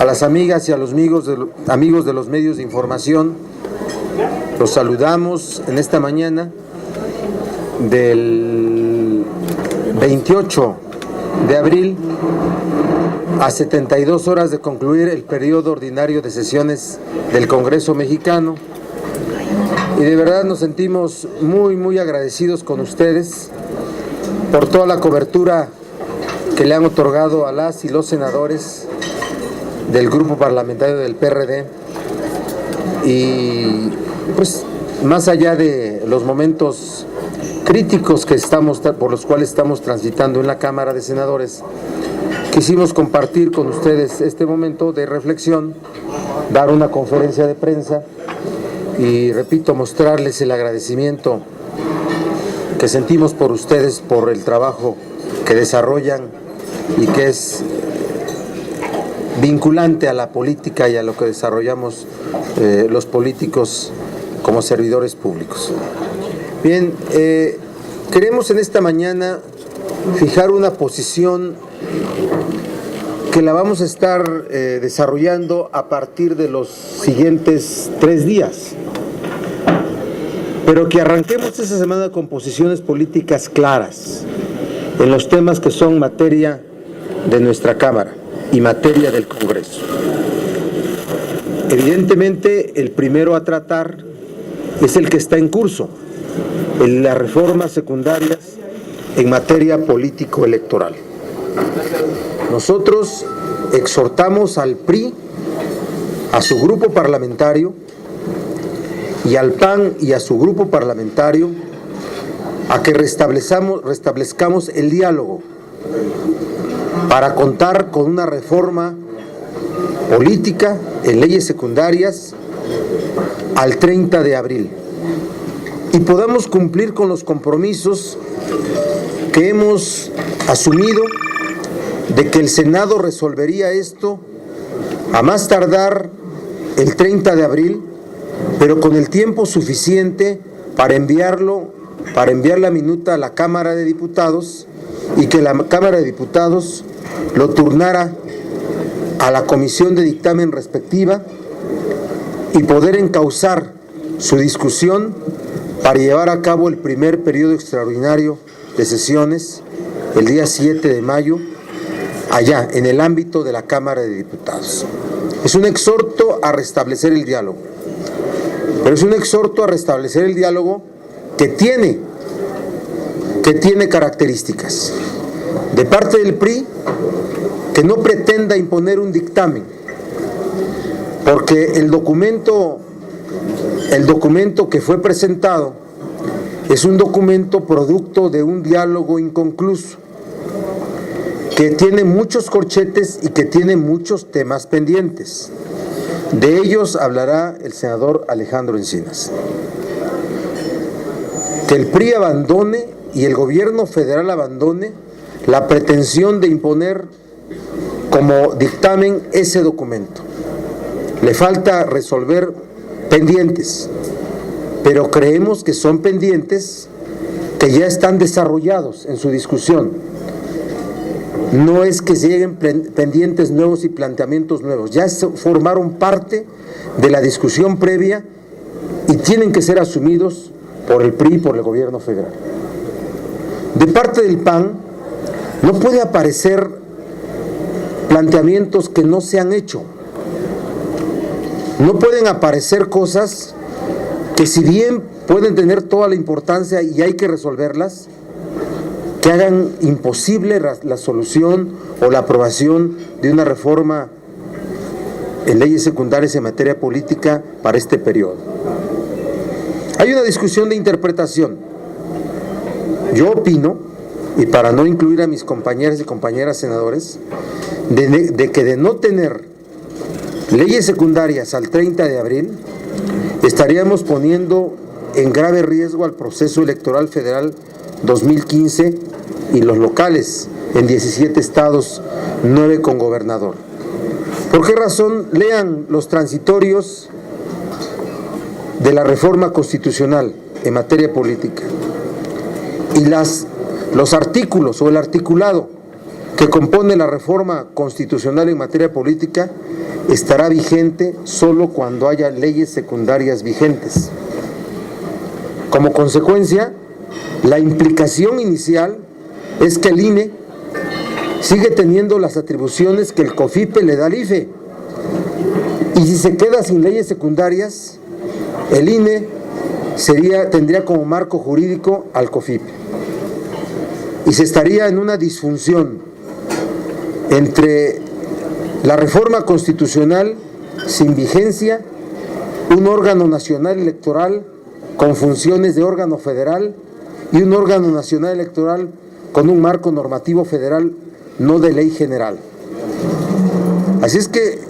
A las amigas y a los amigos de los medios de información, los saludamos en esta mañana del 28 de abril, a 72 horas de concluir el periodo ordinario de sesiones del Congreso mexicano. Y de verdad nos sentimos muy agradecidos con ustedes por toda la cobertura que le han otorgado a las y los senadores del grupo parlamentario del PRD. Y pues más allá de los momentos críticos por los cuales estamos transitando en la Cámara de Senadores, quisimos compartir con ustedes este momento de reflexión, dar una conferencia de prensa y, repito, mostrarles el agradecimiento que sentimos por ustedes, por el trabajo que desarrollan y que es vinculante a la política y a lo que desarrollamos los políticos como servidores públicos. Bien, queremos en esta mañana fijar una posición que la vamos a estar desarrollando a partir de los siguientes 3 días. Pero que arranquemos esta semana con posiciones políticas claras en los temas que son materia de nuestra Cámara y materia del Congreso. Evidentemente, el primero a tratar es el que está en curso, las reformas secundarias en materia político-electoral. Nosotros exhortamos al PRI, a su grupo parlamentario, y al PAN y a su grupo parlamentario a que restablezcamos el diálogo para contar con una reforma política en leyes secundarias al 30 de abril y podamos cumplir con los compromisos que hemos asumido de que el Senado resolvería esto a más tardar el 30 de abril, pero con el tiempo suficiente para enviar la minuta a la Cámara de Diputados y que la Cámara de Diputados lo turnara a la comisión de dictamen respectiva y poder encauzar su discusión para llevar a cabo el primer periodo extraordinario de sesiones el día 7 de mayo, allá en el ámbito de la Cámara de Diputados. Es un exhorto a restablecer el diálogo, pero es un exhorto a restablecer el diálogo que tiene características. De parte del PRI, que no pretenda imponer un dictamen, porque el documento que fue presentado es un documento producto de un diálogo inconcluso, que tiene muchos corchetes y que tiene muchos temas pendientes. De ellos hablará el senador Alejandro Encinas. Que el PRI abandone y el gobierno federal abandone la pretensión de imponer como dictamen ese documento. Le falta resolver pendientes, pero creemos que son pendientes que ya están desarrollados en su discusión. No es que lleguen pendientes nuevos y planteamientos nuevos, ya formaron parte de la discusión previa y tienen que ser asumidos por el PRI y por el gobierno federal. De parte del PAN, no puede aparecer planteamientos que no se han hecho. No pueden aparecer cosas que, si bien pueden tener toda la importancia y hay que resolverlas, que hagan imposible la solución o la aprobación de una reforma en leyes secundarias en materia política para este periodo. Hay una discusión de interpretación. Yo opino, y para no incluir a mis compañeras y compañeras senadores, de que de no tener leyes secundarias al 30 de abril, estaríamos poniendo en grave riesgo al proceso electoral federal 2015 y los locales en 17 estados, 9 con gobernador. ¿Por qué razón? Lean los transitorios de la reforma constitucional en materia política y los artículos o el articulado que compone la reforma constitucional en materia política estará vigente solo cuando haya leyes secundarias vigentes. Como consecuencia, la implicación inicial es que el INE sigue teniendo las atribuciones que el COFIPE le da al IFE. Y si se queda sin leyes secundarias, el INE tendría como marco jurídico al COFIPE. Y se estaría en una disfunción entre la reforma constitucional sin vigencia, un órgano nacional electoral con funciones de órgano federal y un órgano nacional electoral con un marco normativo federal, no de ley general. Así es que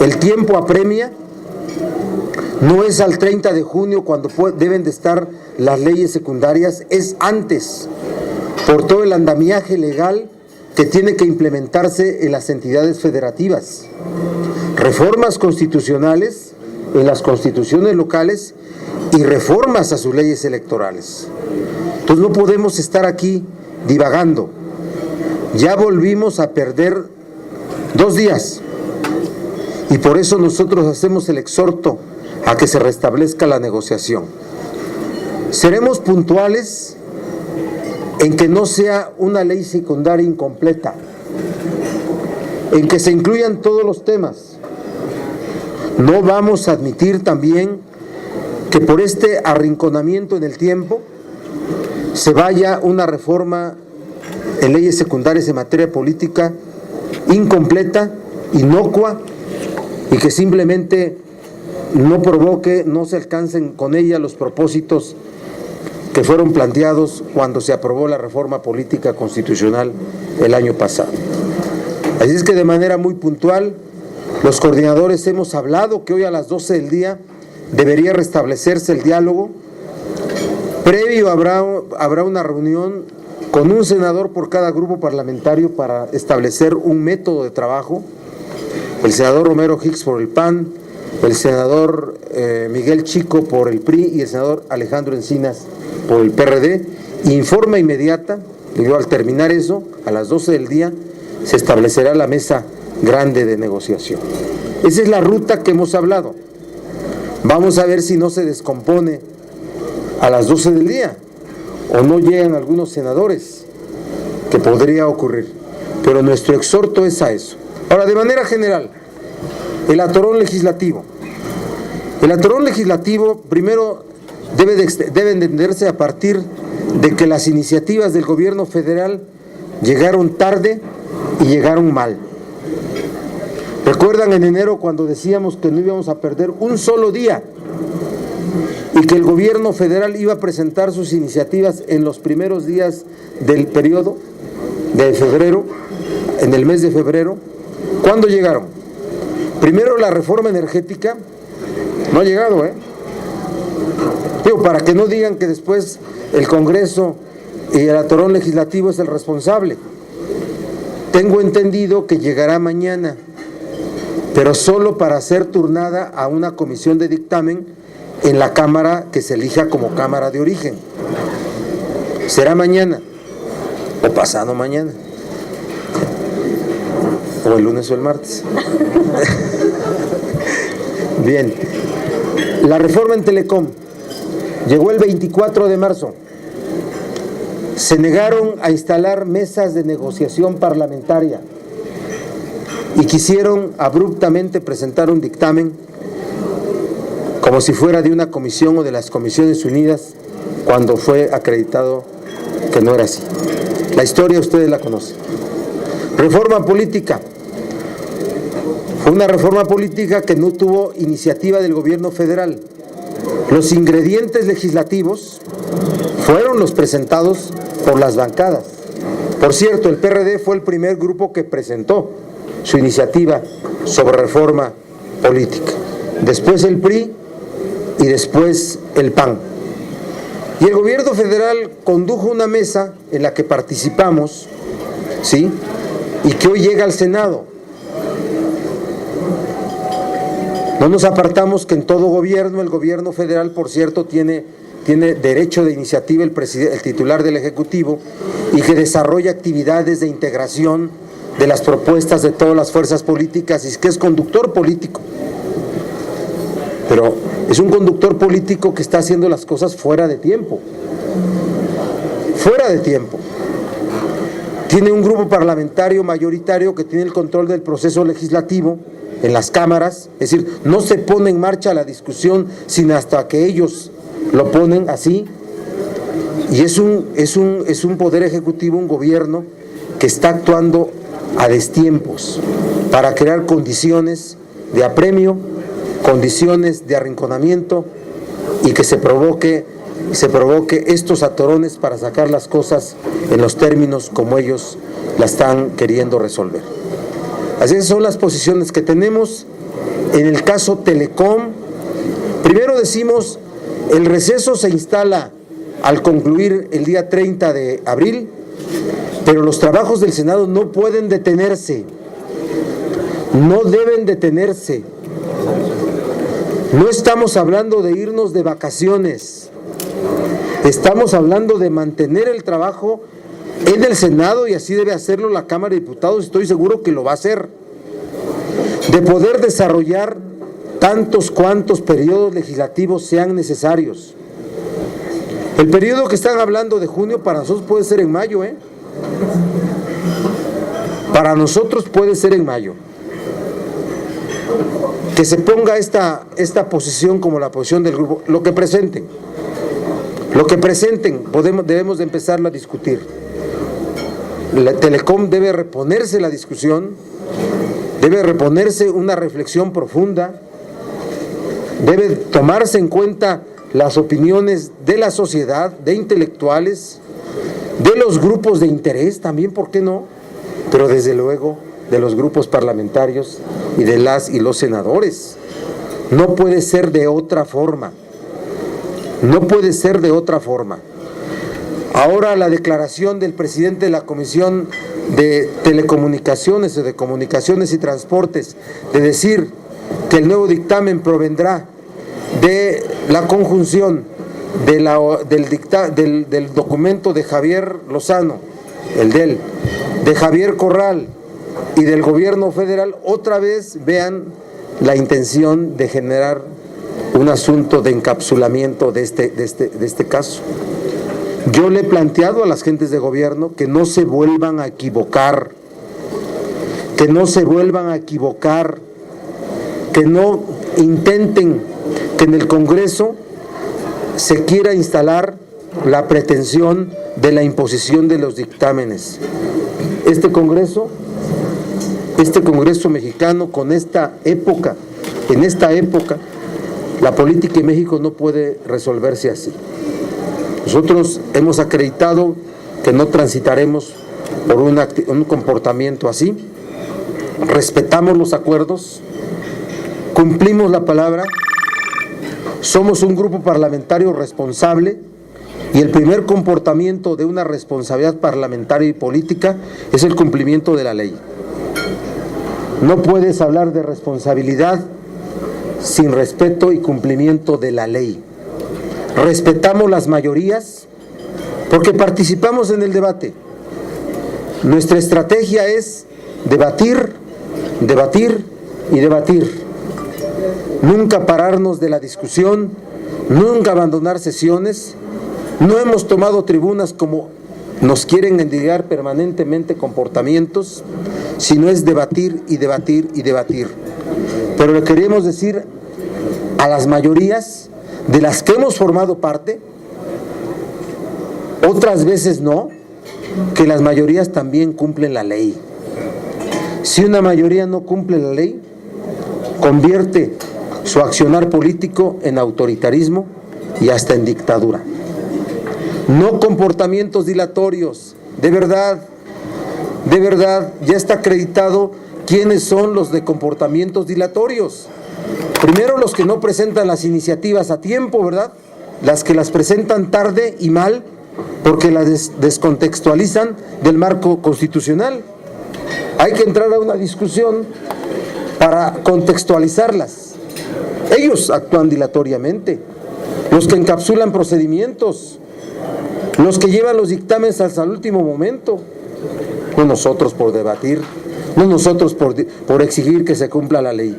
el tiempo apremia, no es al 30 de junio cuando deben de estar las leyes secundarias, es antes, por todo el andamiaje legal que tiene que implementarse en las entidades federativas. Reformas constitucionales en las constituciones locales y reformas a sus leyes electorales. Entonces no podemos estar aquí divagando. Ya volvimos a perder 2 días y por eso nosotros hacemos el exhorto a que se restablezca la negociación. Seremos puntuales en que no sea una ley secundaria incompleta, en que se incluyan todos los temas. No vamos a admitir también que por este arrinconamiento en el tiempo se vaya una reforma en leyes secundarias en materia política incompleta, inocua, y que simplemente no provoque, no se alcancen con ella los propósitos que fueron planteados cuando se aprobó la reforma política constitucional el año pasado. Así es que de manera muy puntual, los coordinadores hemos hablado que hoy a las 12 del día debería restablecerse el diálogo. Previo habrá una reunión con un senador por cada grupo parlamentario para establecer un método de trabajo. El senador Romero Hicks por el PAN, el senador Miguel Chico por el PRI y el senador Alejandro Encinas por el PRD. Informa inmediata, y al terminar eso, a las 12 del día, se establecerá la mesa grande de negociación. Esa es la ruta que hemos hablado. Vamos a ver si no se descompone a las 12 del día o no llegan algunos senadores, que podría ocurrir. Pero nuestro exhorto es a eso. Ahora, de manera general, el atorón legislativo. El atorón legislativo, primero, debe entenderse a partir de que las iniciativas del gobierno federal llegaron tarde y llegaron mal. ¿Recuerdan en enero cuando decíamos que no íbamos a perder un solo día y que el gobierno federal iba a presentar sus iniciativas en los primeros días del periodo de febrero, en el mes de febrero? ¿Cuándo llegaron? Primero la reforma energética, no ha llegado, Digo, para que no digan que después el Congreso y el atorón legislativo es el responsable. Tengo entendido que llegará mañana, pero solo para ser turnada a una comisión de dictamen en la Cámara que se elija como Cámara de origen. Será mañana o pasado mañana, o el lunes o el martes. Bien, la reforma en Telecom llegó el 24 de marzo. Se negaron a instalar mesas de negociación parlamentaria y quisieron abruptamente presentar un dictamen como si fuera de una comisión o de las Comisiones Unidas, cuando fue acreditado que no era así. La historia ustedes la conocen. Reforma política. Fue una reforma política que no tuvo iniciativa del gobierno federal. Los ingredientes legislativos fueron los presentados por las bancadas. Por cierto, el PRD fue el primer grupo que presentó su iniciativa sobre reforma política. Después el PRI y después el PAN. Y el gobierno federal condujo una mesa en la que participamos, ¿sí? Y que hoy llega al Senado. No nos apartamos que en todo gobierno, el gobierno federal, por cierto, tiene derecho de iniciativa el titular del Ejecutivo, y que desarrolla actividades de integración de las propuestas de todas las fuerzas políticas y que es conductor político. Pero es un conductor político que está haciendo las cosas fuera de tiempo. Fuera de tiempo. Tiene un grupo parlamentario mayoritario que tiene el control del proceso legislativo en las cámaras, es decir, no se pone en marcha la discusión sino hasta que ellos lo ponen así. Y es un poder ejecutivo, un gobierno que está actuando a destiempos para crear condiciones de apremio, condiciones de arrinconamiento y que se provoque estos atorones para sacar las cosas en los términos como ellos la están queriendo resolver. Así que son las posiciones que tenemos. En el caso Telecom, primero decimos, el receso se instala al concluir el día 30 de abril, pero los trabajos del Senado no pueden detenerse, no deben detenerse. No estamos hablando de irnos de vacaciones, estamos hablando de mantener el trabajo en el Senado y así debe hacerlo la Cámara de Diputados, estoy seguro que lo va a hacer, de poder desarrollar tantos cuantos periodos legislativos sean necesarios. El periodo que están hablando de junio para nosotros puede ser en mayo, Para nosotros puede ser en mayo. Que se ponga esta posición como la posición del grupo, lo que presenten, debemos de empezarlo a discutir. La Telecom debe reponerse la discusión, debe reponerse una reflexión profunda, debe tomarse en cuenta las opiniones de la sociedad, de intelectuales, de los grupos de interés, también, ¿por qué no? Pero desde luego de los grupos parlamentarios y de las y los senadores. No puede ser de otra forma. No puede ser de otra forma. Ahora la declaración del presidente de la Comisión de Telecomunicaciones o de Comunicaciones y Transportes de decir que el nuevo dictamen provendrá de la conjunción del documento de Javier Lozano, de Javier Corral y del gobierno federal, otra vez vean la intención de generar un asunto de encapsulamiento de este caso. Yo le he planteado a las gentes de gobierno que no se vuelvan a equivocar, que no intenten que en el Congreso se quiera instalar la pretensión de la imposición de los dictámenes. Este Congreso mexicano en esta época, la política en México no puede resolverse así. Nosotros hemos acreditado que no transitaremos por un comportamiento así, respetamos los acuerdos, cumplimos la palabra, somos un grupo parlamentario responsable y el primer comportamiento de una responsabilidad parlamentaria y política es el cumplimiento de la ley. No puedes hablar de responsabilidad sin respeto y cumplimiento de la ley. Respetamos las mayorías porque participamos en el debate. Nuestra estrategia es debatir, debatir y debatir. Nunca pararnos de la discusión, nunca abandonar sesiones. No hemos tomado tribunas como nos quieren endilgar permanentemente comportamientos, sino es debatir y debatir y debatir. Pero le queremos decir a las mayorías de las que hemos formado parte, otras veces no, que las mayorías también cumplen la ley. Si una mayoría no cumple la ley, convierte su accionar político en autoritarismo y hasta en dictadura. No comportamientos dilatorios, de verdad, ya está acreditado quiénes son los de comportamientos dilatorios. Primero, los que no presentan las iniciativas a tiempo, ¿verdad? Las que las presentan tarde y mal porque las descontextualizan del marco constitucional. Hay que entrar a una discusión para contextualizarlas. Ellos actúan dilatoriamente, los que encapsulan procedimientos, los que llevan los dictámenes hasta el último momento. No nosotros por debatir no nosotros por exigir que se cumpla la ley.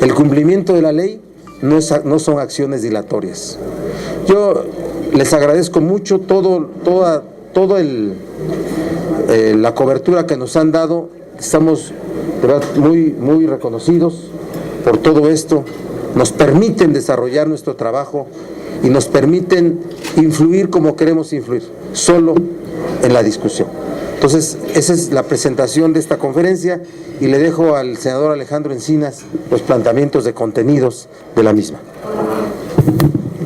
El cumplimiento de la ley no son acciones dilatorias. Yo les agradezco mucho toda la cobertura que nos han dado. Estamos, ¿verdad?, muy reconocidos por todo esto. Nos permiten desarrollar nuestro trabajo y nos permiten influir como queremos influir, solo en la discusión. Entonces, esa es la presentación de esta conferencia y le dejo al senador Alejandro Encinas los planteamientos de contenidos de la misma.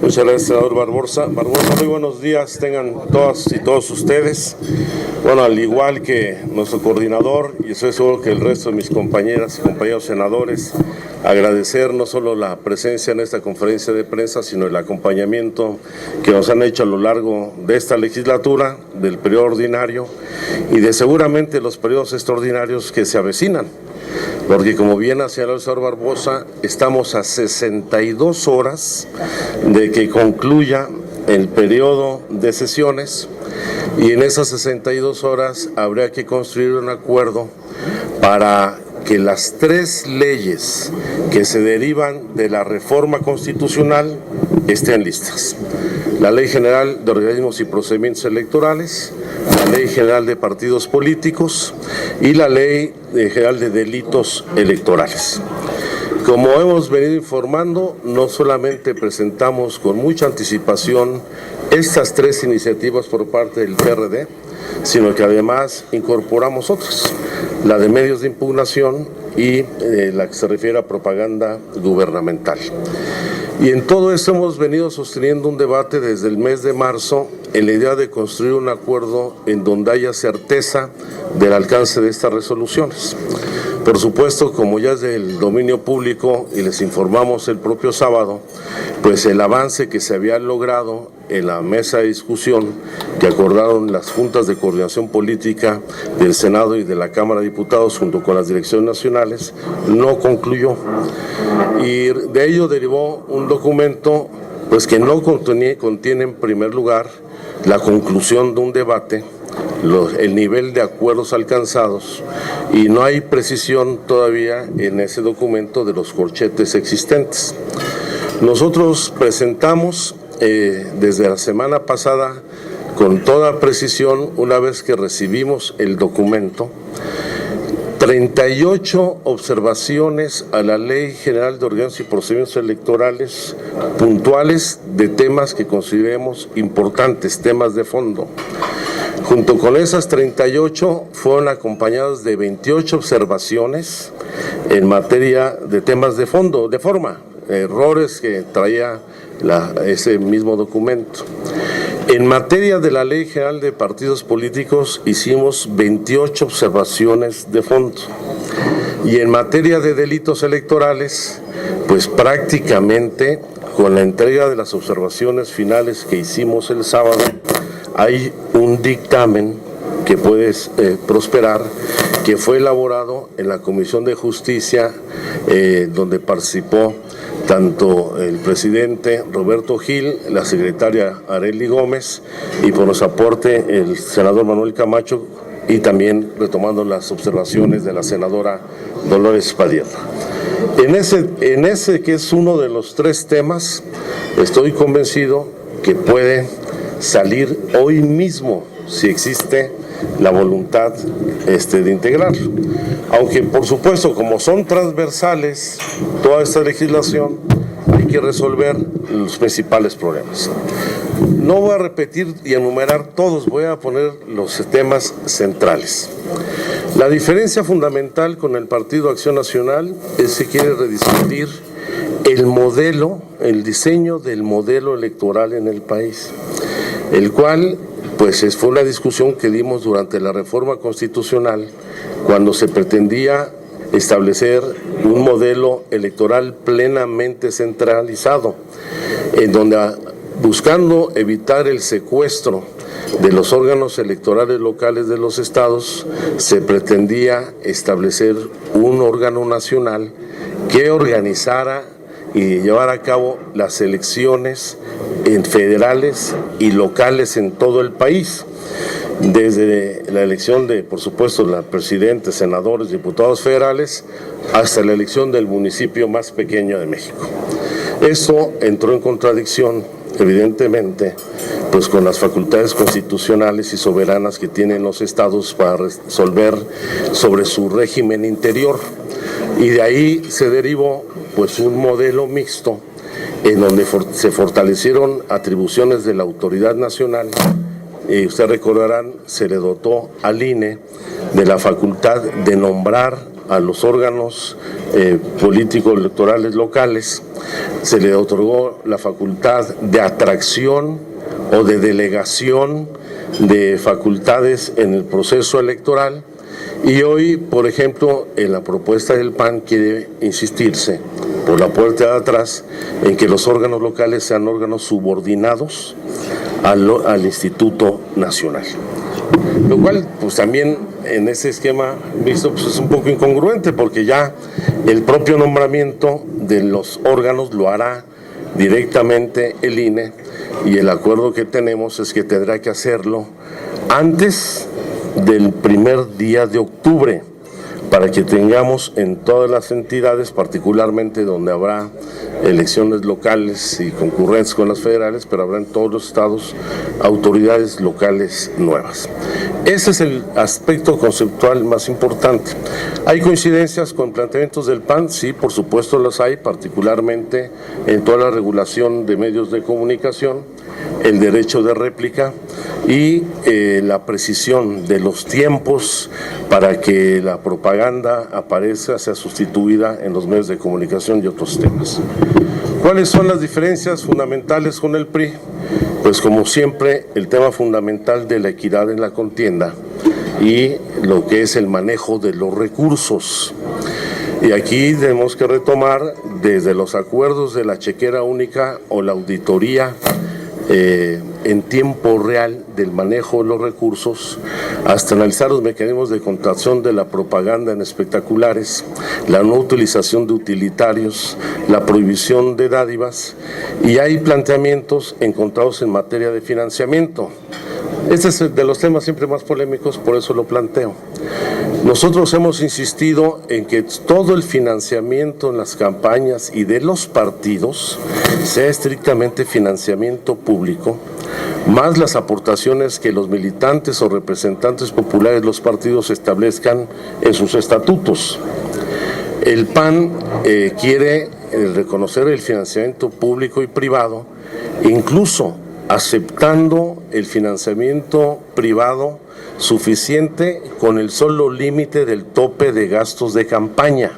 Muchas gracias, senador Barbosa. Muy buenos días tengan todas y todos ustedes. Bueno, al igual que nuestro coordinador, y estoy seguro que el resto de mis compañeras y compañeros senadores, agradecer no solo la presencia en esta conferencia de prensa, sino el acompañamiento que nos han hecho a lo largo de esta legislatura, del periodo ordinario y de seguramente los periodos extraordinarios que se avecinan. Porque como bien ha señalado el señor Barbosa, estamos a 62 horas de que concluya el periodo de sesiones y en esas 62 horas habría que construir un acuerdo para que las 3 leyes que se derivan de la reforma constitucional estén listas. La Ley General de Organismos y Procedimientos Electorales, la Ley General de Partidos Políticos y la Ley General de Delitos Electorales. Como hemos venido informando, no solamente presentamos con mucha anticipación estas 3 iniciativas por parte del PRD, sino que además incorporamos otras, la de medios de impugnación y la que se refiere a propaganda gubernamental. Y en todo esto hemos venido sosteniendo un debate desde el mes de marzo en la idea de construir un acuerdo en donde haya certeza del alcance de estas resoluciones. Por supuesto, como ya es del dominio público y les informamos el propio sábado, pues el avance que se había logrado en la mesa de discusión que acordaron las juntas de coordinación política del Senado y de la Cámara de Diputados junto con las direcciones nacionales no concluyó. Y de ello derivó un documento pues que no contiene en primer lugar la conclusión de un debate, el nivel de acuerdos alcanzados, y no hay precisión todavía en ese documento de los corchetes existentes. Nosotros presentamos desde la semana pasada con toda precisión, una vez que recibimos el documento, 38 observaciones a la Ley General de Organismos y Procedimientos Electorales puntuales de temas que consideremos importantes, temas de fondo. Junto con esas 38 fueron acompañadas de 28 observaciones en materia de temas de fondo, de forma, errores que traía ese mismo documento. En materia de la Ley General de Partidos Políticos hicimos 28 observaciones de fondo. Y en materia de delitos electorales, pues prácticamente con la entrega de las observaciones finales que hicimos el sábado, hay un dictamen que puede prosperar, que fue elaborado en la Comisión de Justicia, donde participó tanto el presidente Roberto Gil, la secretaria Arely Gómez y por los aportes el senador Manuel Camacho y también retomando las observaciones de la senadora Dolores Padilla. En ese que es uno de los 3 temas, estoy convencido que puede salir hoy mismo si existe la voluntad de integrarlo. Aunque por supuesto, como son transversales toda esta legislación, hay que resolver los principales problemas. No voy a repetir y enumerar todos, voy a poner los temas centrales. La diferencia fundamental con el Partido Acción Nacional es que quiere rediscutir el modelo, el diseño del modelo electoral en el país, el cual pues fue una discusión que dimos durante la reforma constitucional cuando se pretendía establecer un modelo electoral plenamente centralizado, en donde buscando evitar el secuestro de los órganos electorales locales de los estados, se pretendía establecer un órgano nacional que organizara y llevar a cabo las elecciones federales y locales en todo el país. desde la elección de, por supuesto, la presidenta, senadores, diputados federales, hasta la elección del municipio más pequeño de México. Esto entró en contradicción, evidentemente, pues con las facultades constitucionales y soberanas que tienen los estados para resolver sobre su régimen interior. Y de ahí se derivó pues un modelo mixto en donde se fortalecieron atribuciones de la autoridad nacional. Y ustedes recordarán, se le dotó al INE de la facultad de nombrar a los órganos políticos electorales locales, se le otorgó la facultad de atracción o de delegación de facultades en el proceso electoral. Y hoy, por ejemplo, en la propuesta del PAN quiere insistirse por la puerta de atrás en que los órganos locales sean órganos subordinados al Instituto Nacional. Lo cual, pues también en ese esquema visto, pues es un poco incongruente, porque ya el propio nombramiento de los órganos lo hará directamente el INE, y el acuerdo que tenemos es que tendrá que hacerlo antes del primer día de octubre, para que tengamos en todas las entidades, particularmente donde habrá elecciones locales y concurrencias con las federales, pero habrá en todos los estados autoridades locales nuevas. Ese es el aspecto conceptual más importante. ¿Hay coincidencias con planteamientos del PAN? Sí, por supuesto las hay, particularmente en toda la regulación de medios de comunicación, el derecho de réplica y la precisión de los tiempos para que la propaganda aparezca, sea sustituida en los medios de comunicación y otros temas. ¿Cuáles son las diferencias fundamentales con el PRI? Pues como siempre, el tema fundamental de la equidad en la contienda y lo que es el manejo de los recursos. Y aquí tenemos que retomar desde los acuerdos de la chequera única o la auditoría en tiempo real del manejo de los recursos, hasta analizar los mecanismos de contratación de la propaganda en espectaculares, la no utilización de utilitarios, la prohibición de dádivas, y hay planteamientos encontrados en materia de financiamiento. Este es de los temas siempre más polémicos, por eso lo planteo. Nosotros hemos insistido en que todo el financiamiento en las campañas y de los partidos sea estrictamente financiamiento público, más las aportaciones que los militantes o representantes populares de los partidos establezcan en sus estatutos. El PAN quiere reconocer el financiamiento público y privado, incluso aceptando el financiamiento privado suficiente con el solo límite del tope de gastos de campaña.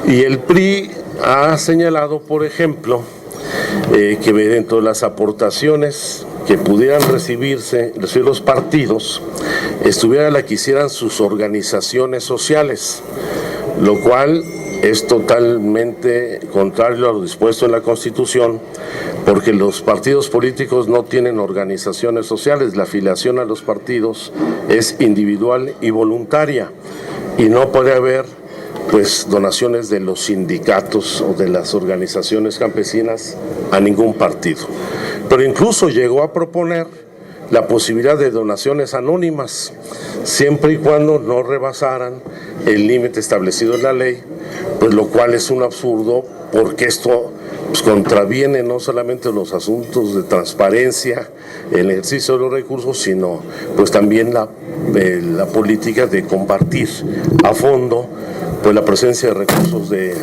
Y el PRI ha señalado, por ejemplo, que dentro de las aportaciones que pudieran recibir los partidos, estuviera la que hicieran sus organizaciones sociales, lo cual es totalmente contrario a lo dispuesto en la Constitución, porque los partidos políticos no tienen organizaciones sociales. La afiliación a los partidos es individual y voluntaria, y no puede haber pues donaciones de los sindicatos o de las organizaciones campesinas a ningún partido. Pero incluso llegó a proponer la posibilidad de donaciones anónimas, siempre y cuando no rebasaran el límite establecido en la ley, pues lo cual es un absurdo, porque esto pues contraviene no solamente los asuntos de transparencia, el ejercicio de los recursos, sino pues también la política de compartir a fondo pues la presencia de recursos de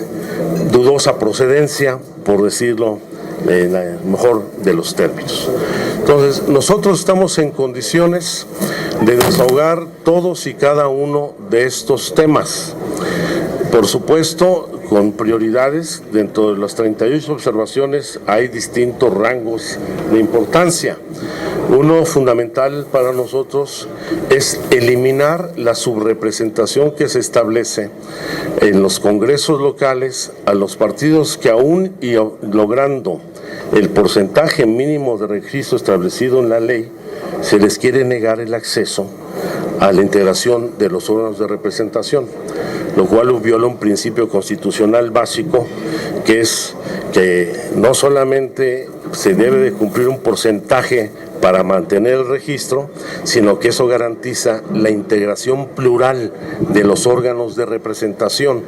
dudosa procedencia, por decirlo en el mejor de los términos. Entonces, nosotros estamos en condiciones de desahogar todos y cada uno de estos temas. Por supuesto, con prioridades. Dentro de las 38 observaciones hay distintos rangos de importancia. Uno fundamental para nosotros es eliminar la subrepresentación que se establece en los congresos locales a los partidos que aún y logrando el porcentaje mínimo de registro establecido en la ley, se les quiere negar el acceso a la integración de los órganos de representación, lo cual viola un principio constitucional básico, que es que no solamente se debe de cumplir un porcentaje para mantener el registro, sino que eso garantiza la integración plural de los órganos de representación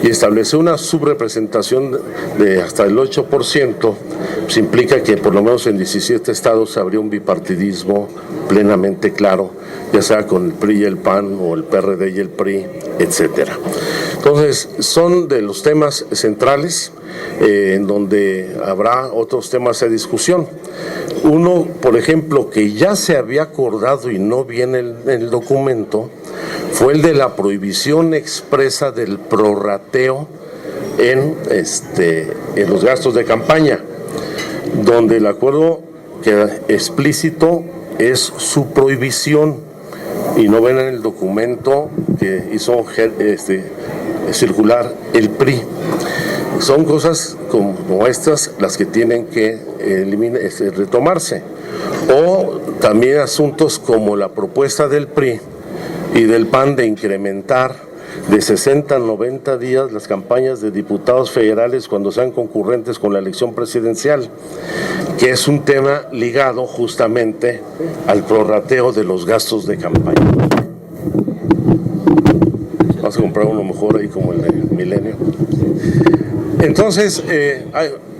y establece una subrepresentación de hasta el 8%, pues implica que por lo menos en 17 estados habría un bipartidismo plenamente claro, ya sea con el PRI y el PAN o el PRD y el PRI, etcétera. Entonces, son de los temas centrales en donde habrá otros temas de discusión. Uno, por ejemplo, que ya se había acordado y no viene en el documento, fue el de la prohibición expresa del prorrateo en los gastos de campaña, donde el acuerdo queda explícito es su prohibición y no ven en el documento que hizo circular el PRI. Son cosas como estas las que tienen que retomarse. O también asuntos como la propuesta del PRI y del PAN de incrementar de 60 a 90 días las campañas de diputados federales cuando sean concurrentes con la elección presidencial, que es un tema ligado justamente al prorrateo de los gastos de campaña. Vamos a comprar uno mejor ahí como el de Milenio. Entonces,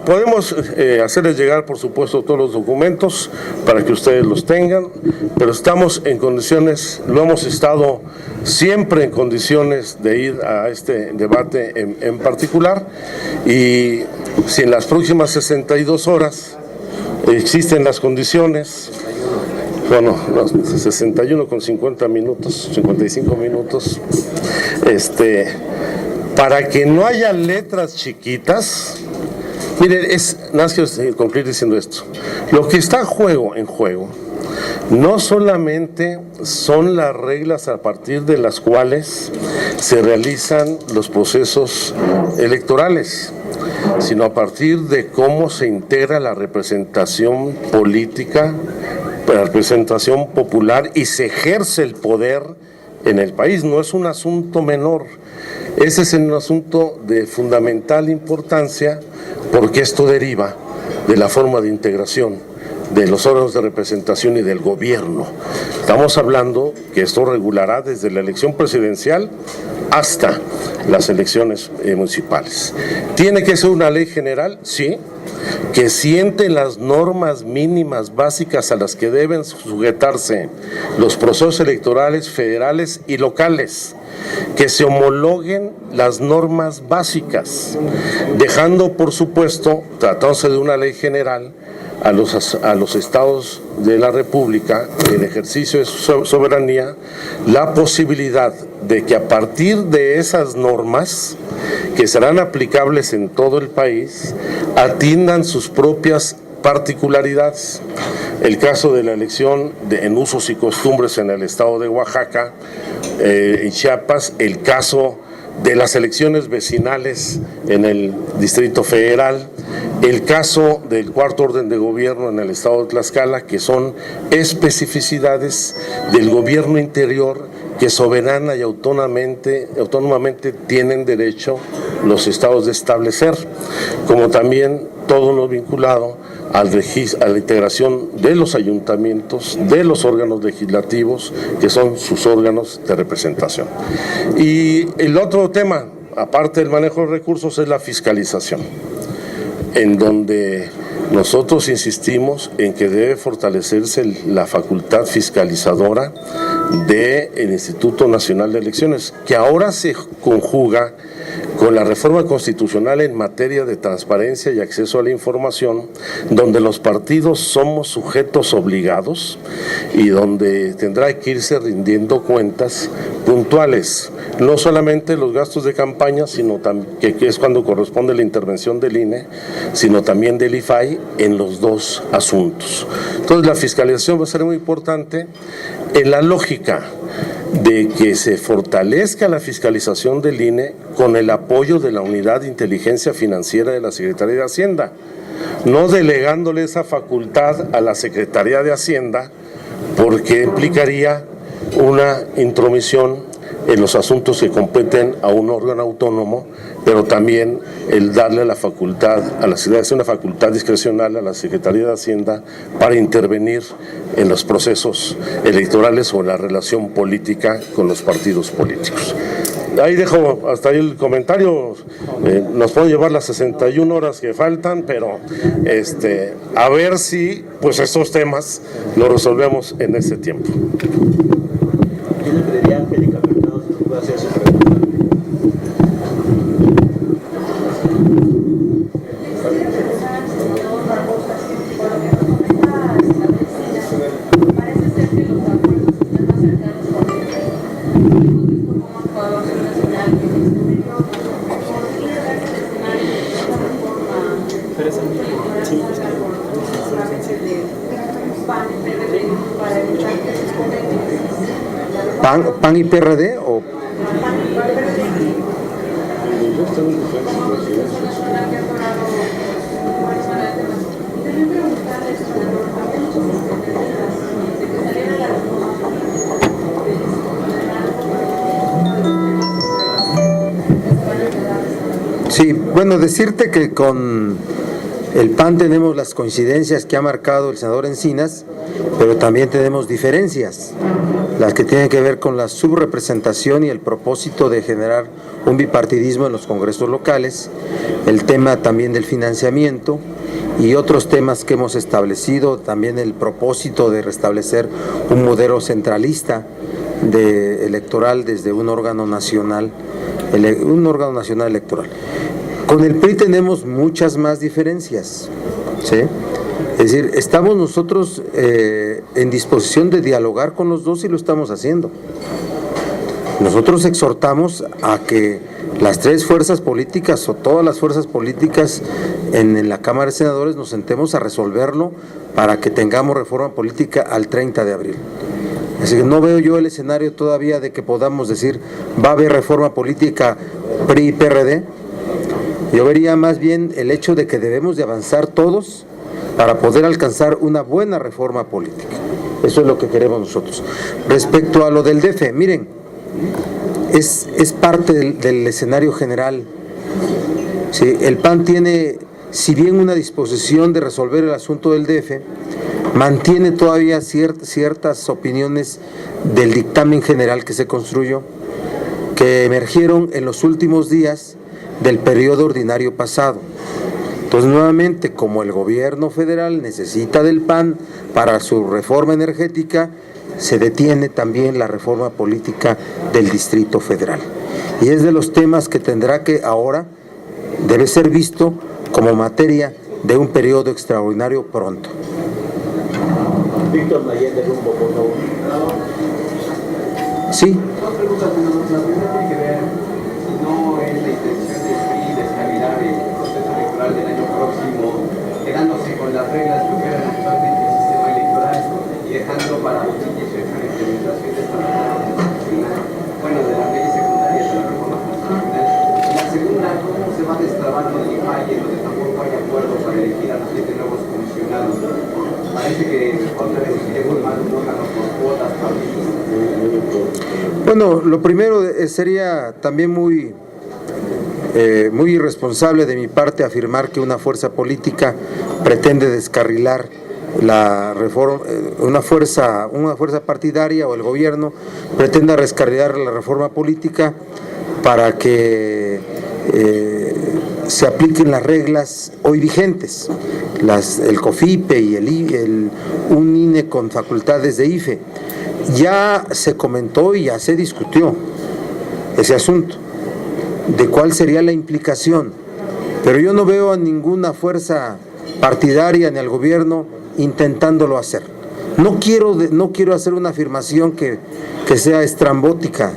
podemos hacerles llegar, por supuesto, todos los documentos para que ustedes los tengan, pero estamos en condiciones, lo hemos estado siempre en condiciones de ir a este debate en particular, y si en las próximas 62 horas existen las condiciones, bueno, 61 con 50 minutos, 55 minutos, para que no haya letras chiquitas. Miren, nada más quiero concluir diciendo esto. Lo que está en juego, no solamente son las reglas a partir de las cuales se realizan los procesos electorales, sino a partir de cómo se integra la representación política, la representación popular y se ejerce el poder en el país. No es un asunto menor. Ese es un asunto de fundamental importancia porque esto deriva de la forma de integración de los órganos de representación y del gobierno. Estamos hablando que esto regulará desde la elección presidencial hasta las elecciones municipales. ¿Tiene que ser una ley general? Sí. Que siente las normas mínimas básicas a las que deben sujetarse los procesos electorales federales y locales, que se homologuen las normas básicas, dejando, por supuesto, tratándose de una ley general, a los estados de la República, en ejercicio de su soberanía, la posibilidad de que a partir de esas normas, que serán aplicables en todo el país, atiendan sus propias particularidades. El caso de la elección en usos y costumbres en el estado de Oaxaca, en Chiapas, el caso de las elecciones vecinales en el Distrito Federal, el caso del cuarto orden de gobierno en el estado de Tlaxcala, que son especificidades del gobierno interior que soberana y autónomamente tienen derecho los estados de establecer, como también todo lo vinculado a la integración de los ayuntamientos, de los órganos legislativos, que son sus órganos de representación. Y el otro tema, aparte del manejo de recursos, es la fiscalización, en donde nosotros insistimos en que debe fortalecerse la facultad fiscalizadora del Instituto Nacional de Elecciones, que ahora se conjuga con la reforma constitucional en materia de transparencia y acceso a la información, donde los partidos somos sujetos obligados y donde tendrá que irse rindiendo cuentas puntuales, no solamente los gastos de campaña, sino que es cuando corresponde la intervención del INE, sino también del IFAI en los dos asuntos. Entonces la fiscalización va a ser muy importante en la lógica de que se fortalezca la fiscalización del INE con el apoyo de la Unidad de Inteligencia Financiera de la Secretaría de Hacienda, no delegándole esa facultad a la Secretaría de Hacienda, porque implicaría una intromisión en los asuntos que competen a un órgano autónomo, pero también el darle la facultad a la ciudad, es una facultad discrecional a la Secretaría de Hacienda para intervenir en los procesos electorales o en la relación política con los partidos políticos. Ahí dejo hasta ahí el comentario. Nos pueden llevar las 61 horas que faltan, pero a ver si pues estos temas los resolvemos en ese tiempo. Yo le pediría a Angélica Mercado si puede hacer su pregunta. ¿PAN y PRD o...? Sí, bueno, decirte que con el PAN tenemos las coincidencias que ha marcado el senador Encinas, pero también tenemos diferencias, las que tienen que ver con la subrepresentación y el propósito de generar un bipartidismo en los congresos locales, el tema también del financiamiento y otros temas que hemos establecido, también el propósito de restablecer un modelo centralista electoral desde un órgano nacional electoral. Con el PRI tenemos muchas más diferencias, ¿sí? Es decir, estamos nosotros en disposición de dialogar con los dos y lo estamos haciendo. Nosotros exhortamos a que las tres fuerzas políticas o todas las fuerzas políticas en la Cámara de Senadores nos sentemos a resolverlo para que tengamos reforma política al 30 de abril. Así que no veo yo el escenario todavía de que podamos decir va a haber reforma política PRI y PRD. Yo vería más bien el hecho de que debemos de avanzar todos para poder alcanzar una buena reforma política. Eso es lo que queremos nosotros. Respecto a lo del DF, miren, es parte del escenario general. ¿Sí? El PAN tiene, si bien una disposición de resolver el asunto del DF, mantiene todavía ciertas opiniones del dictamen general que se construyó, que emergieron en los últimos días del periodo ordinario pasado. Entonces, nuevamente, como el gobierno federal necesita del PAN para su reforma energética, se detiene también la reforma política del Distrito Federal. Y es de los temas que tendrá que ahora, debe ser visto como materia de un periodo extraordinario pronto. Víctor Mayer de Rumbo, por favor. Sí. Dos preguntas, la primera tiene que ver, no es la intención del PRI descarrilar el proceso electoral del año próximo, quedándose con las reglas que operan actualmente el sistema electoral y dejando para 2018 la implementación de esta reforma constitucional, bueno, de las leyes secundarias de la reforma constitucional. Y la segunda, ¿cómo se va a destrabar lo del IFAI, en donde tampoco hay acuerdo para elegir a los 7 nuevos comisionados? Parece que otra vez queremos más un órgano por cuotas partidistas. Bueno, lo primero sería también muy irresponsable de mi parte afirmar que una fuerza política pretende descarrilar la reforma, una fuerza partidaria o el gobierno pretenda descarrilar la reforma política para que se apliquen las reglas hoy vigentes, el COFIPE y un INE con facultades de IFE. Ya se comentó y ya se discutió ese asunto de cuál sería la implicación, pero yo no veo a ninguna fuerza partidaria ni al gobierno intentándolo hacer. No quiero hacer una afirmación que sea estrambótica,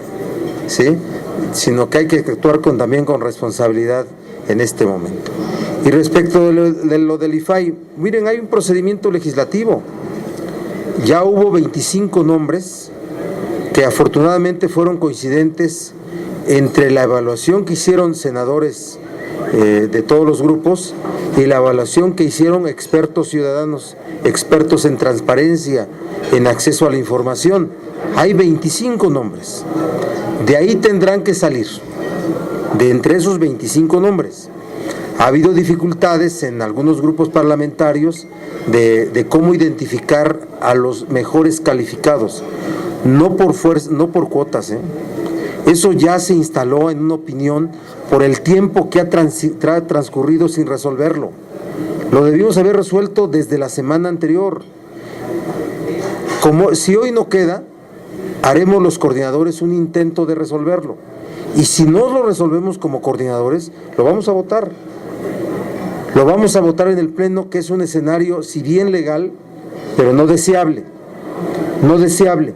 ¿sí? Sino que hay que actuar también con responsabilidad en este momento. Y respecto de lo del IFAI, miren, hay un procedimiento legislativo. Ya hubo 25 nombres que afortunadamente fueron coincidentes entre la evaluación que hicieron senadores de todos los grupos y la evaluación que hicieron expertos ciudadanos, expertos en transparencia, en acceso a la información, hay 25 nombres. De ahí tendrán que salir, de entre esos 25 nombres. Ha habido dificultades en algunos grupos parlamentarios de cómo identificar a los mejores calificados, no por fuerza, no por cuotas, Eso ya se instaló en una opinión por el tiempo que ha transcurrido sin resolverlo. Lo debimos haber resuelto desde la semana anterior. Como si hoy no queda, haremos los coordinadores un intento de resolverlo. Y si no lo resolvemos como coordinadores, lo vamos a votar. Lo vamos a votar en el Pleno, que es un escenario, si bien legal, pero no deseable. No deseable.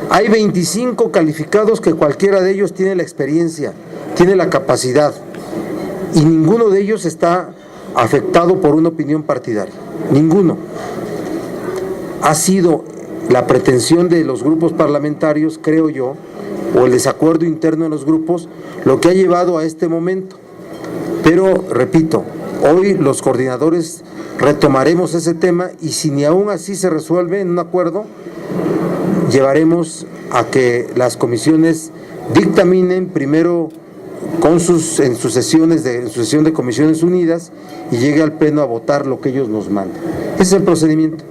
Hay 25 calificados que cualquiera de ellos tiene la experiencia, tiene la capacidad, y ninguno de ellos está afectado por una opinión partidaria. Ninguno. Ha sido la pretensión de los grupos parlamentarios, creo yo, o el desacuerdo interno en los grupos, lo que ha llevado a este momento. Pero, repito, hoy los coordinadores retomaremos ese tema y si ni aún así se resuelve en un acuerdo, llevaremos a que las comisiones dictaminen primero en su sesión de Comisiones Unidas y llegue al Pleno a votar lo que ellos nos mandan. Ese es el procedimiento.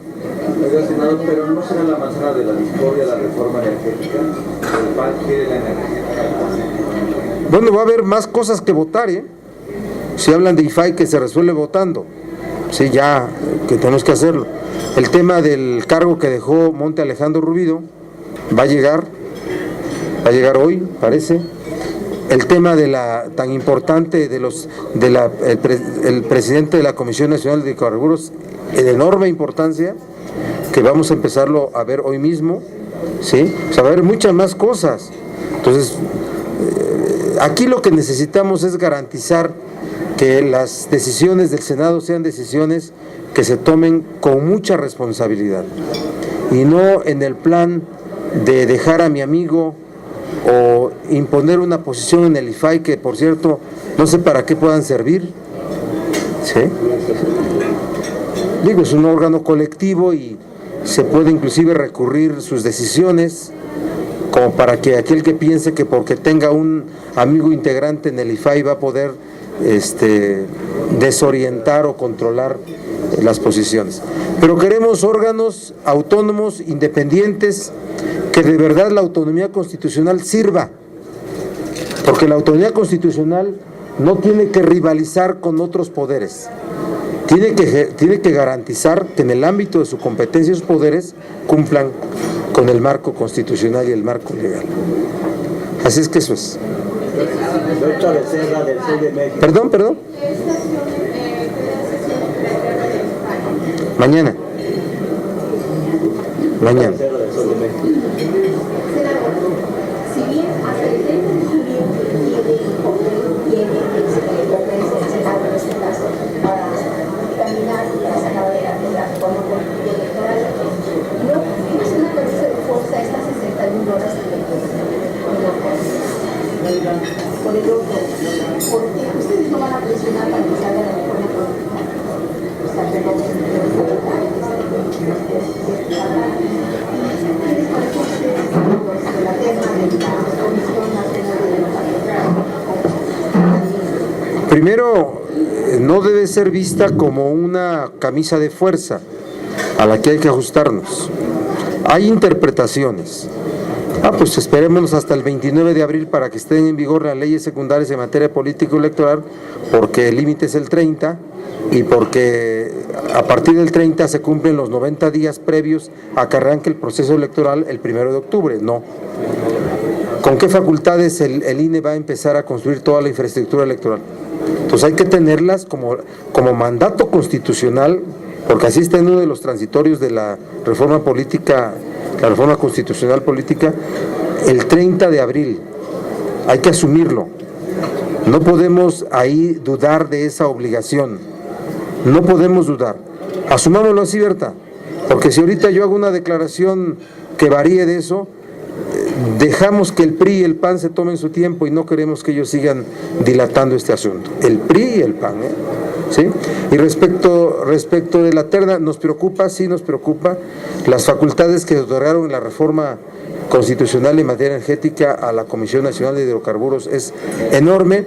Oiga, senador, pero ¿no será la manzana de la discordia la reforma energética? ¿El PAN quiere la energética? Bueno, va a haber más cosas que votar, Si hablan de IFAI que se resuelve votando, sí, ya que tenemos que hacerlo. El tema del cargo que dejó Monte Alejandro Rubido va a llegar hoy, parece. El tema de la tan importante el presidente de la Comisión Nacional de Hidrocarburos, de enorme importancia, que vamos a empezarlo a ver hoy mismo, ¿sí? O sea, va a haber muchas más cosas. Entonces, aquí lo que necesitamos es garantizar que las decisiones del Senado sean decisiones que se tomen con mucha responsabilidad y no en el plan de dejar a mi amigo o imponer una posición en el IFAI que, por cierto, no sé para qué puedan servir, ¿sí? Digo, es un órgano colectivo y se puede inclusive recurrir sus decisiones, como para que aquel que piense que porque tenga un amigo integrante en el IFAI va a poder desorientar o controlar las posiciones. Pero queremos órganos autónomos, independientes, que de verdad la autonomía constitucional sirva, porque la autonomía constitucional no tiene que rivalizar con otros poderes, tiene que garantizar que en el ámbito de su competencia esos poderes cumplan con el marco constitucional y el marco legal. Así es que eso es. Perdón. Mañana. Si bien hasta el 30 de julio tiene el Senado en este caso para caminar la sacada de la reforma electoral, no es una camisa de fuerza estas 61 horas que por el otro, porque ustedes no van a presionar para que salga la reforma política. Primero, no debe ser vista como una camisa de fuerza a la que hay que ajustarnos. Hay interpretaciones. Pues esperémonos hasta el 29 de abril para que estén en vigor las leyes secundarias en materia político electoral, porque el límite es el 30 y porque a partir del 30 se cumplen los 90 días previos a que arranque el proceso electoral el 1 de octubre. No. ¿Con qué facultades el INE va a empezar a construir toda la infraestructura electoral? Entonces hay que tenerlas como mandato constitucional, porque así está en uno de los transitorios de la reforma política, la reforma constitucional política, el 30 de abril. Hay que asumirlo. No podemos ahí dudar de esa obligación. No podemos dudar. Asumámoslo así, Berta, porque si ahorita yo hago una declaración que varíe de eso, dejamos que el PRI y el PAN se tomen su tiempo y no queremos que ellos sigan dilatando este asunto. El PRI y el PAN, ¿sí? Y respecto de la terna, nos preocupa, sí nos preocupa, las facultades que otorgaron en la reforma constitucional en materia energética a la Comisión Nacional de Hidrocarburos es enorme,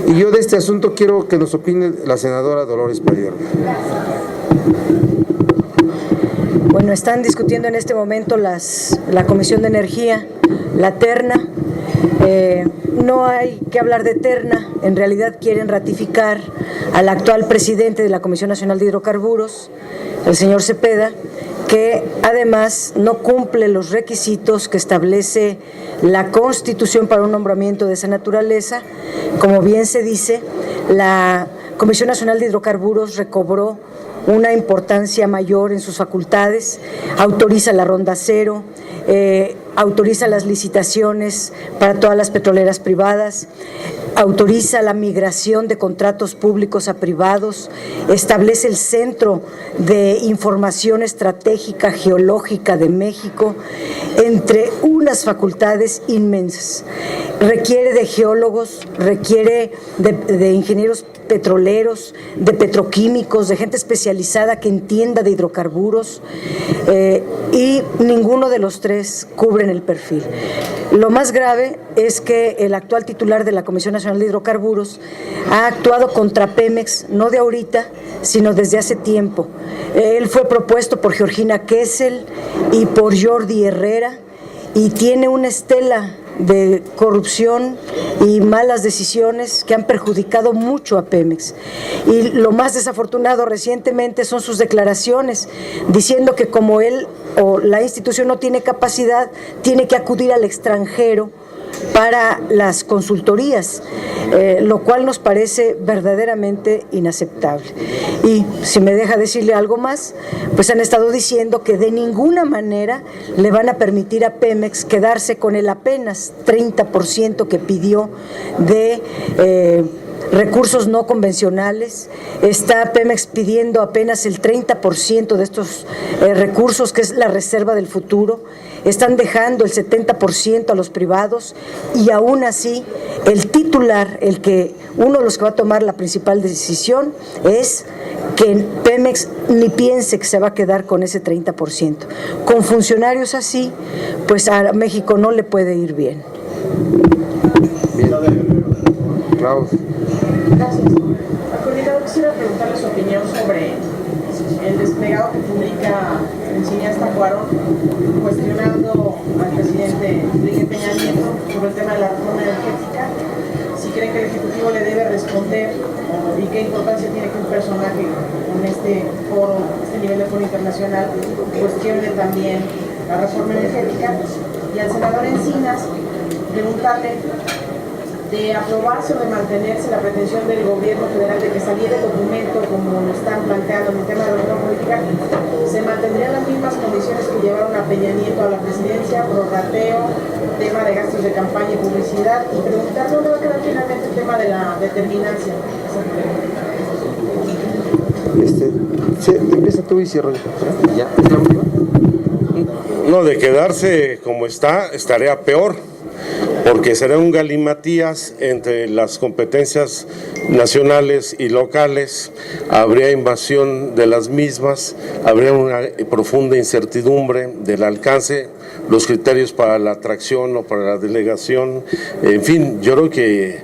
y yo de este asunto quiero que nos opine la senadora Dolores Padierna. Bueno, están discutiendo en este momento la Comisión de Energía, la terna. No hay que hablar de terna, en realidad quieren ratificar al actual presidente de la Comisión Nacional de Hidrocarburos, el señor Cepeda, que además no cumple los requisitos que establece la Constitución para un nombramiento de esa naturaleza. Como bien se dice, la Comisión Nacional de Hidrocarburos recobró una importancia mayor en sus facultades, autoriza la ronda cero, autoriza las licitaciones para todas las petroleras privadas, autoriza la migración de contratos públicos a privados, establece el Centro de Información Estratégica Geológica de México, entre unas facultades inmensas. Requiere de geólogos, requiere de ingenieros petroleros, de petroquímicos, de gente especializada que entienda de hidrocarburos, y ninguno de los tres cubren el perfil. Lo más grave es que el actual titular de la Comisión Nacional de Hidrocarburos ha actuado contra Pemex, no de ahorita, sino desde hace tiempo. Él fue propuesto por Georgina Kessel y por Jordi Herrera, y tiene una estela de corrupción y malas decisiones que han perjudicado mucho a Pemex. Y lo más desafortunado recientemente son sus declaraciones, diciendo que como él o la institución no tiene capacidad, tiene que acudir al extranjero para las consultorías, lo cual nos parece verdaderamente inaceptable. Y si me deja decirle algo más, pues han estado diciendo que de ninguna manera le van a permitir a Pemex quedarse con el apenas 30% que pidió de recursos no convencionales. Está Pemex pidiendo apenas el 30% de estos recursos, que es la reserva del futuro. Están dejando el 70% a los privados, y aún así el titular, uno de los que va a tomar la principal decisión, es que Pemex ni piense que se va a quedar con ese 30%. Con funcionarios así, pues a México no le puede ir bien. Claudio. Gracias. Coordinador, quisiera preguntarle su opinión sobre el desplegado que publica el cineasta Cuarón cuestionando al presidente Enrique Peña Nieto sobre el tema de la reforma energética. Si creen que el Ejecutivo le debe responder, y qué importancia tiene que un personaje con este foro, este nivel de foro internacional, cuestione también la reforma energética. Y al senador Encinas preguntarle, de aprobarse o de mantenerse la pretensión del gobierno federal de que saliera el documento como lo están planteando en el tema de la reforma política, ¿se mantendrían las mismas condiciones que llevaron a Peña Nieto a la presidencia, prorrateo, tema de gastos de campaña y publicidad? Y preguntar dónde va a quedar finalmente el tema de la determinancia. Empieza tú y cierro yo. ¿Ya? ¿Es la última? No, de quedarse como está, estaría peor, porque será un galimatías entre las competencias nacionales y locales, habría invasión de las mismas, habría una profunda incertidumbre del alcance, los criterios para la atracción o para la delegación, en fin, yo creo que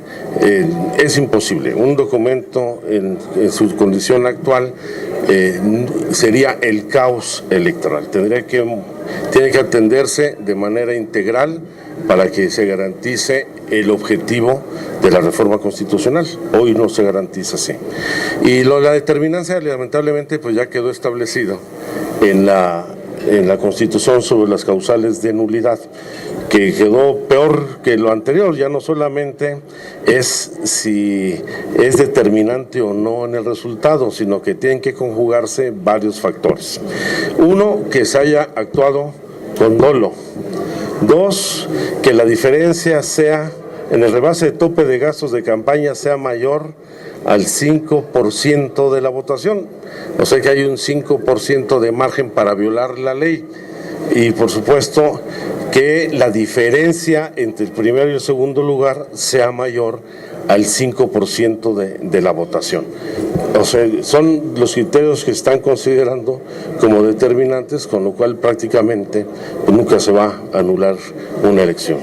es imposible. Un documento en su condición actual sería el caos electoral, tiene que atenderse de manera integral para que se garantice el objetivo de la reforma constitucional. Hoy no se garantiza así. Y la determinancia, lamentablemente, pues ya quedó establecido en la Constitución sobre las causales de nulidad, que quedó peor que lo anterior. Ya no solamente es si es determinante o no en el resultado, sino que tienen que conjugarse varios factores. Uno, que se haya actuado con dolo. Dos, que la diferencia sea, en el rebase de tope de gastos de campaña, sea mayor al 5% de la votación. O sea que hay un 5% de margen para violar la ley. Y por supuesto que la diferencia entre el primero y el segundo lugar sea mayor al 5% de la votación. O sea, son los criterios que están considerando como determinantes, con lo cual prácticamente pues, nunca se va a anular una elección.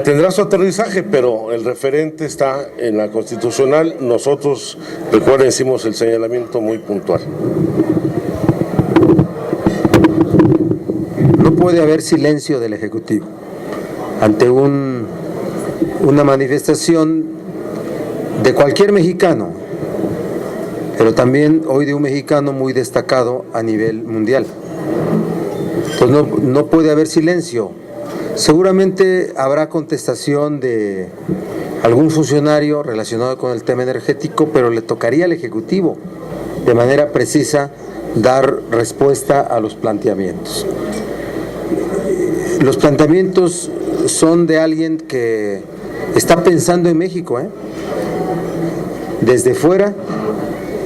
Tendrá su aterrizaje, pero el referente está en la Constitucional. Nosotros, recuerden, hicimos el señalamiento muy puntual. No puede haber silencio del Ejecutivo ante una manifestación de cualquier mexicano, pero también hoy de un mexicano muy destacado a nivel mundial. Entonces no puede haber silencio. Seguramente habrá contestación de algún funcionario relacionado con el tema energético, pero le tocaría al Ejecutivo de manera precisa dar respuesta a los planteamientos. Los planteamientos son de alguien que está pensando en México, desde fuera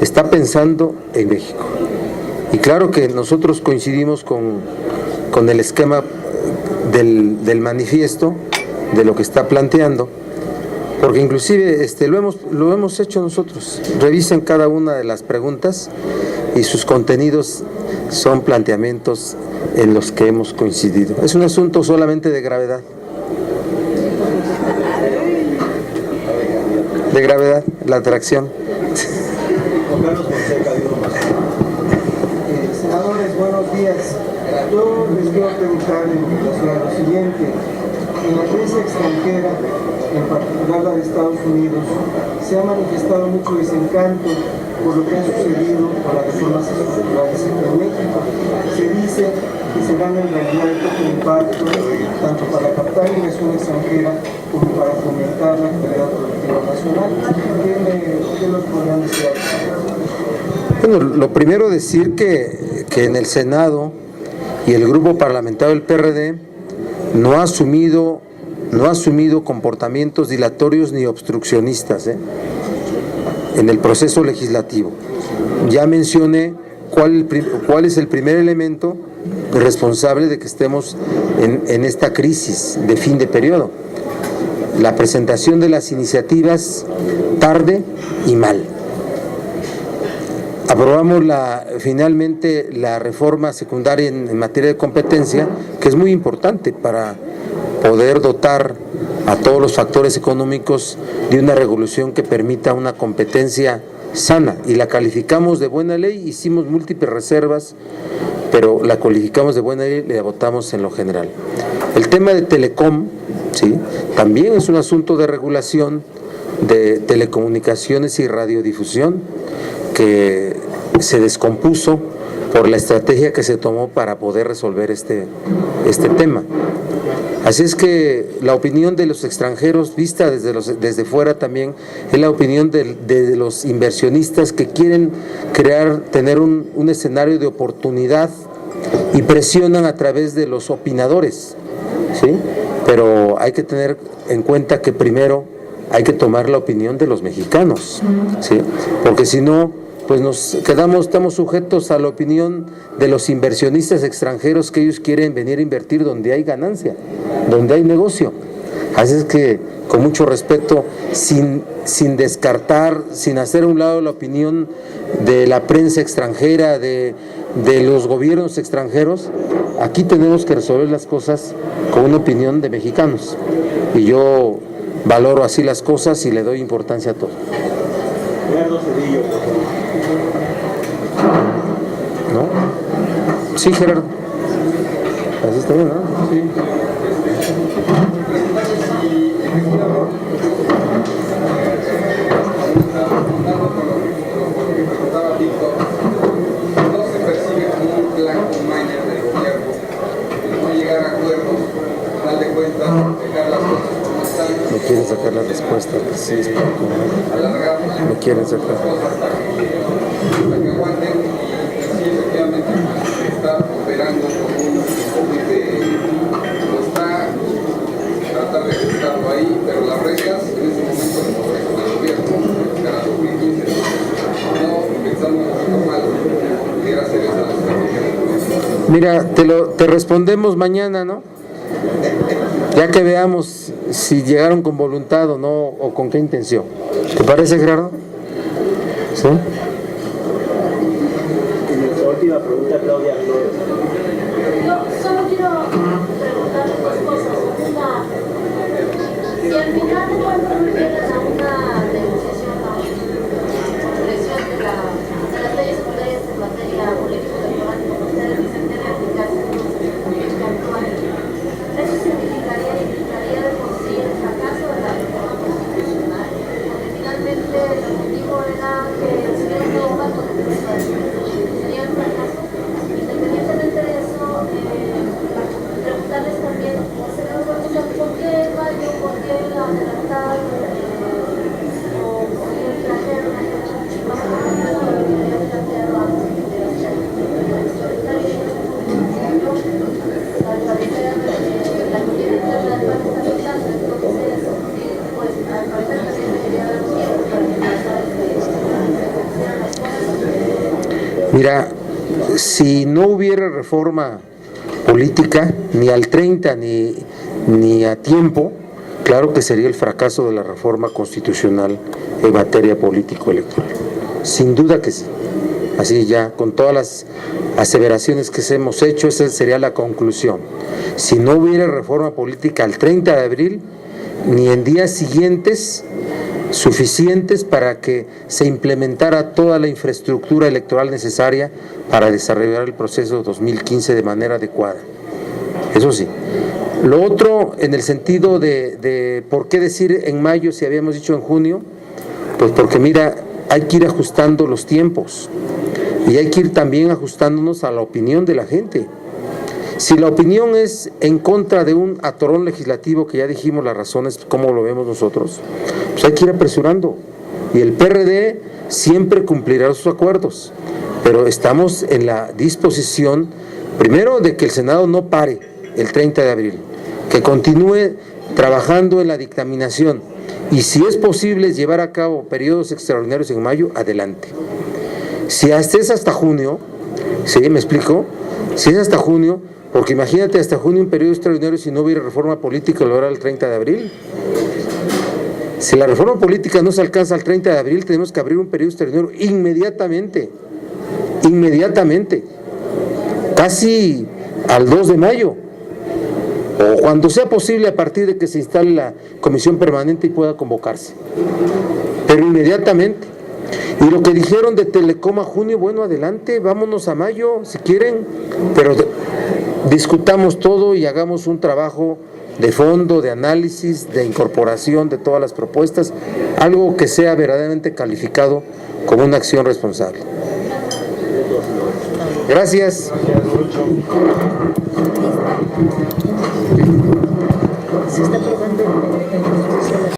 está pensando en México. Y claro que nosotros coincidimos con el esquema del manifiesto, de lo que está planteando, porque inclusive lo hemos hecho nosotros. Revisen cada una de las preguntas y sus contenidos son planteamientos en los que hemos coincidido. Es un asunto solamente de gravedad. De gravedad, la atracción. Senadores, buenos días. Yo les quiero preguntar en relación a lo siguiente. En la prensa extranjera, en particular la de Estados Unidos, se ha manifestado mucho desencanto por lo que ha sucedido con las reformas estructurales en México. Se dice que se van a realidad de poco impacto, tanto para captar inversión extranjera como para fomentar la actividad productiva nacional. ¿Qué nos podrían decir? Bueno, lo primero decir que en el Senado y el grupo parlamentario del PRD no ha asumido comportamientos dilatorios ni obstruccionistas en el proceso legislativo. Ya mencioné cuál es el primer elemento responsable de que estemos en esta crisis de fin de periodo: la presentación de las iniciativas tarde y mal. Aprobamos finalmente la reforma secundaria en materia de competencia, que es muy importante para poder dotar a todos los factores económicos de una regulación que permita una competencia sana, y la calificamos de buena ley. Hicimos múltiples reservas, pero la calificamos de buena ley y la votamos en lo general. El tema de Telecom, ¿sí?, también es un asunto de regulación de telecomunicaciones y radiodifusión que se descompuso por la estrategia que se tomó para poder resolver este tema. Así es que la opinión de los extranjeros, vista desde fuera también, es la opinión de los inversionistas que quieren tener un escenario de oportunidad y presionan a través de los opinadores, ¿sí? Pero hay que tener en cuenta que primero hay que tomar la opinión de los mexicanos, ¿sí? Porque si no, pues estamos sujetos a la opinión de los inversionistas extranjeros, que ellos quieren venir a invertir donde hay ganancia, donde hay negocio. Así es que, con mucho respeto, sin descartar, sin hacer a un lado la opinión de la prensa extranjera, de los gobiernos extranjeros, aquí tenemos que resolver las cosas con una opinión de mexicanos. Y yo valoro así las cosas y le doy importancia a todo. ¿No? Sí, Gerardo. Así está bien, ¿no? Sí. No se percibe como un plan miner del gobierno, no llegar a acuerdos, al final de cuentas, dejar las cosas como están. No quieren sacar la respuesta, sí, es para no quieren sacar. Para que aguanten, y sí, efectivamente se está operando como un enfoque no está, tratar de ajustarlo ahí, pero las reglas en ese momento las ofrecen al gobierno, para 2015. No pensamos que normal pudiera hacer esa estrategia. Mira, te respondemos mañana, ¿no? ya que veamos si llegaron con voluntad o no, o con qué intención. ¿Te parece, Gerardo? ¿Sí? Nuestra última pregunta, Claudia Flores. Yo solo quiero preguntarle dos cosas. Una, si al final de cuentas no llegan a una negociación, a una presión de las leyes secundarias en materia político-electoral, como ustedes dicen, debe aplicarse en los actuales, ¿eso significaría de por sí el fracaso de la reforma constitucional? Porque finalmente el objetivo era que el señor Nova sería un fracaso. Independientemente de eso, preguntarles también, ¿por qué Mayo, por qué adelantar o por qué traer una fecha más adelantada de lo que había planteado antes de hacer? Está bien, al parecer la contienda interna del PAN está afectando, entonces, pues al parecer también debería dar tiempo para que pasara las cosas. Mira, si no hubiera reforma política, ni al 30 ni a tiempo, claro que sería el fracaso de la reforma constitucional en materia político-electoral. Sin duda que sí. Así ya, con todas las aseveraciones que hemos hecho, esa sería la conclusión. Si no hubiera reforma política al 30 de abril, ni en días siguientes suficientes para que se implementara toda la infraestructura electoral necesaria para desarrollar el proceso 2015 de manera adecuada. Eso sí. Lo otro, en el sentido de por qué decir en mayo si habíamos dicho en junio, pues porque mira, hay que ir ajustando los tiempos y hay que ir también ajustándonos a la opinión de la gente. Si la opinión es en contra de un atorón legislativo, que ya dijimos las razones, cómo lo vemos nosotros, pues hay que ir apresurando. Y el PRD siempre cumplirá sus acuerdos, pero estamos en la disposición, primero, de que el Senado no pare el 30 de abril, que continúe trabajando en la dictaminación, y si es posible llevar a cabo periodos extraordinarios en mayo, adelante. Si es hasta junio, ¿sí? ¿Me explico? Si es hasta junio, porque imagínate hasta junio un periodo extraordinario si no hubiera reforma política lo hará el 30 de abril. Si la reforma política no se alcanza al 30 de abril, tenemos que abrir un periodo extraordinario inmediatamente, casi al 2 de mayo, o cuando sea posible a partir de que se instale la comisión permanente y pueda convocarse, pero inmediatamente. Y lo que dijeron de Telecom a junio, bueno, adelante, vámonos a mayo si quieren, pero discutamos todo y hagamos un trabajo de fondo, de análisis, de incorporación de todas las propuestas, algo que sea verdaderamente calificado como una acción responsable. Gracias. Se está probando.